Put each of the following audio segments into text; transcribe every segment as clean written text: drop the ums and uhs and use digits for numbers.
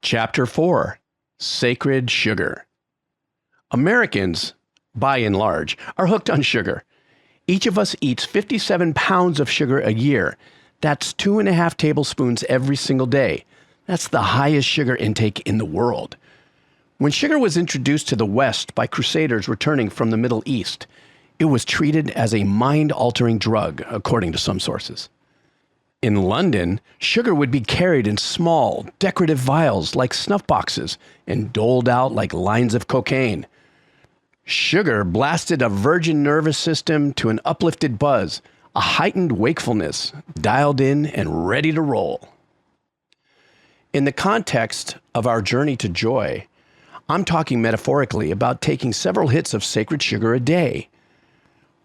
Chapter 4, Sacred Sugar. Americans, by and large, are hooked on sugar. Each of us eats 57 pounds of sugar a year. That's 2.5 tablespoons every single day. That's the highest sugar intake in the world. When sugar was introduced to the West by crusaders returning from the Middle East, it was treated as a mind-altering drug, according to some sources. In London, sugar would be carried in small, decorative vials like snuff boxes and doled out like lines of cocaine. Sugar blasted a virgin nervous system to an uplifted buzz, a heightened wakefulness, dialed in and ready to roll. In the context of our journey to joy, I'm talking metaphorically about taking several hits of sacred sugar a day.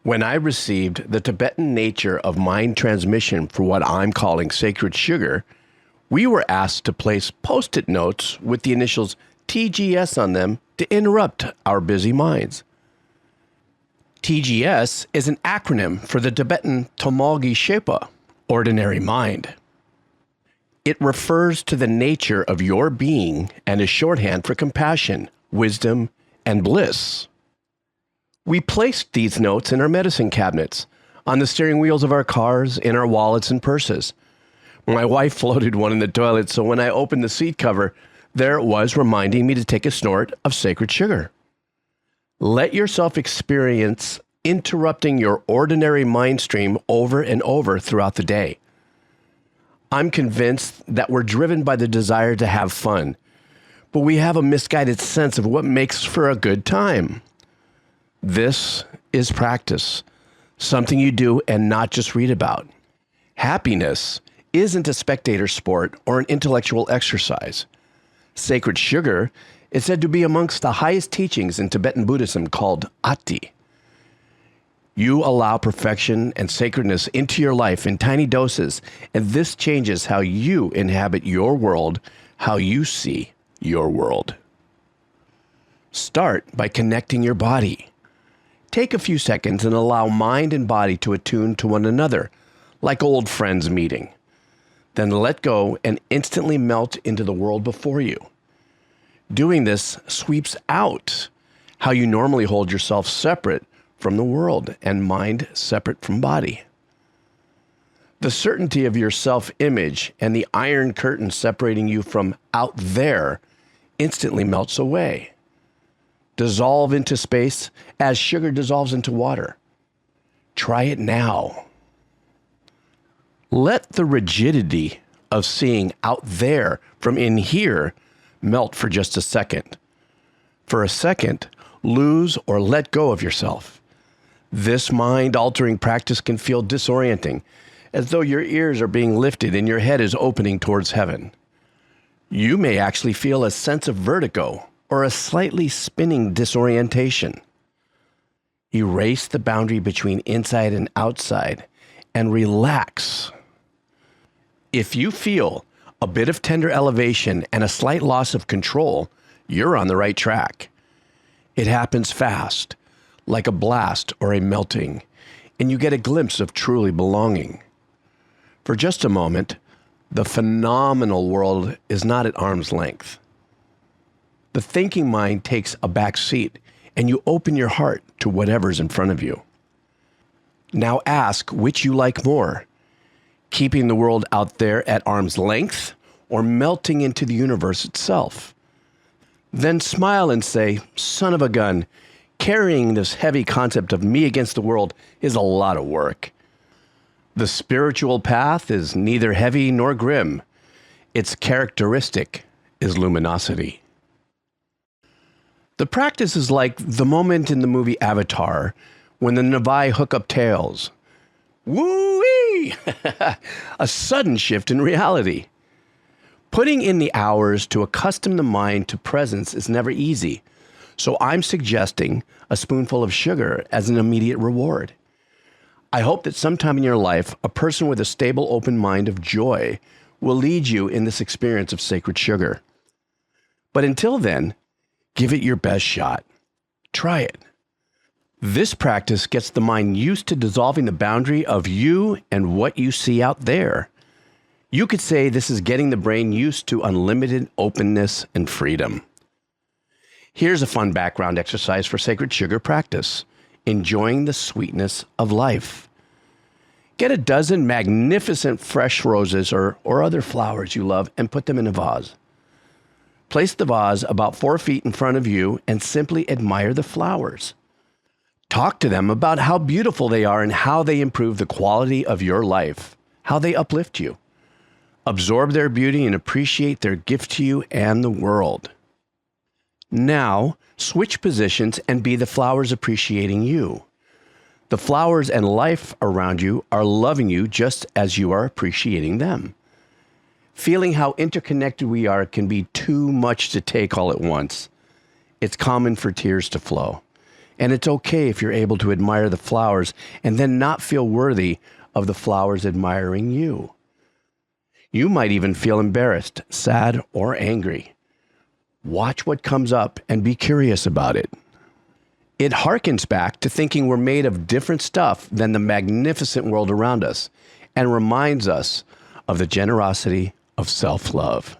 When I received the Tibetan nature of mind transmission for what I'm calling sacred sugar, we were asked to place Post-it notes with the initials TGS on them to interrupt our busy minds. TGS is an acronym for the Tibetan Tomalgi Shepa, ordinary mind. It refers to the nature of your being and is shorthand for compassion, wisdom, and bliss. We placed these notes in our medicine cabinets, on the steering wheels of our cars, in our wallets and purses. My wife floated one in the toilet, so when I opened the seat cover, there it was reminding me to take a snort of sacred sugar. Let yourself experience interrupting your ordinary mind stream over and over throughout the day. I'm convinced that we're driven by the desire to have fun, but we have a misguided sense of what makes for a good time. This is practice, something you do and not just read about. Happiness isn't a spectator sport or an intellectual exercise. Sacred sugar is said to be amongst the highest teachings in Tibetan Buddhism called ati. You allow perfection and sacredness into your life in tiny doses, and this changes how you inhabit your world, how you see your world. Start by connecting your body. Take a few seconds and allow mind and body to attune to one another, like old friends meeting. Then let go and instantly melt into the world before you. Doing this sweeps out how you normally hold yourself separate from the world and mind separate from body. The certainty of your self-image and the iron curtain separating you from out there instantly melts away. Dissolve into space as sugar dissolves into water. Try it now. Let the rigidity of seeing out there from in here melt for just a second. For a second, lose or let go of yourself. This mind-altering practice can feel disorienting, as though your ears are being lifted and your head is opening towards heaven. You may actually feel a sense of vertigo or a slightly spinning disorientation. Erase the boundary between inside and outside and relax. If you feel a bit of tender elevation and a slight loss of control, you're on the right track. It happens fast, like a blast or a melting, and you get a glimpse of truly belonging. For just a moment, the phenomenal world is not at arm's length. The thinking mind takes a back seat, and you open your heart to whatever's in front of you. Now ask which you like more, keeping the world out there at arm's length or melting into the universe itself. Then smile and say, son of a gun, carrying this heavy concept of me against the world is a lot of work. The spiritual path is neither heavy nor grim. Its characteristic is luminosity. The practice is like the moment in the movie Avatar when the Navai hook up tails. Woo-wee! A sudden shift in reality. Putting in the hours to accustom the mind to presence is never easy, so I'm suggesting a spoonful of sugar as an immediate reward. I hope that sometime in your life, a person with a stable, open mind of joy will lead you in this experience of sacred sugar. But until then, give it your best shot. Try it. This practice gets the mind used to dissolving the boundary of you and what you see out there. You could say this is getting the brain used to unlimited openness and freedom. Here's a fun background exercise for sacred sugar practice: enjoying the sweetness of life. Get a dozen magnificent fresh roses or other flowers you love and put them in a vase. Place the vase about 4 feet in front of you and simply admire the flowers. Talk to them about how beautiful they are and how they improve the quality of your life, how they uplift you. Absorb their beauty and appreciate their gift to you and the world. Now, switch positions and be the flowers appreciating you. The flowers and life around you are loving you just as you are appreciating them. Feeling how interconnected we are can be too much to take all at once. It's common for tears to flow. And it's okay if you're able to admire the flowers and then not feel worthy of the flowers admiring you. You might even feel embarrassed, sad, or angry. Watch what comes up and be curious about it. It harkens back to thinking we're made of different stuff than the magnificent world around us and reminds us of the generosity of self-love.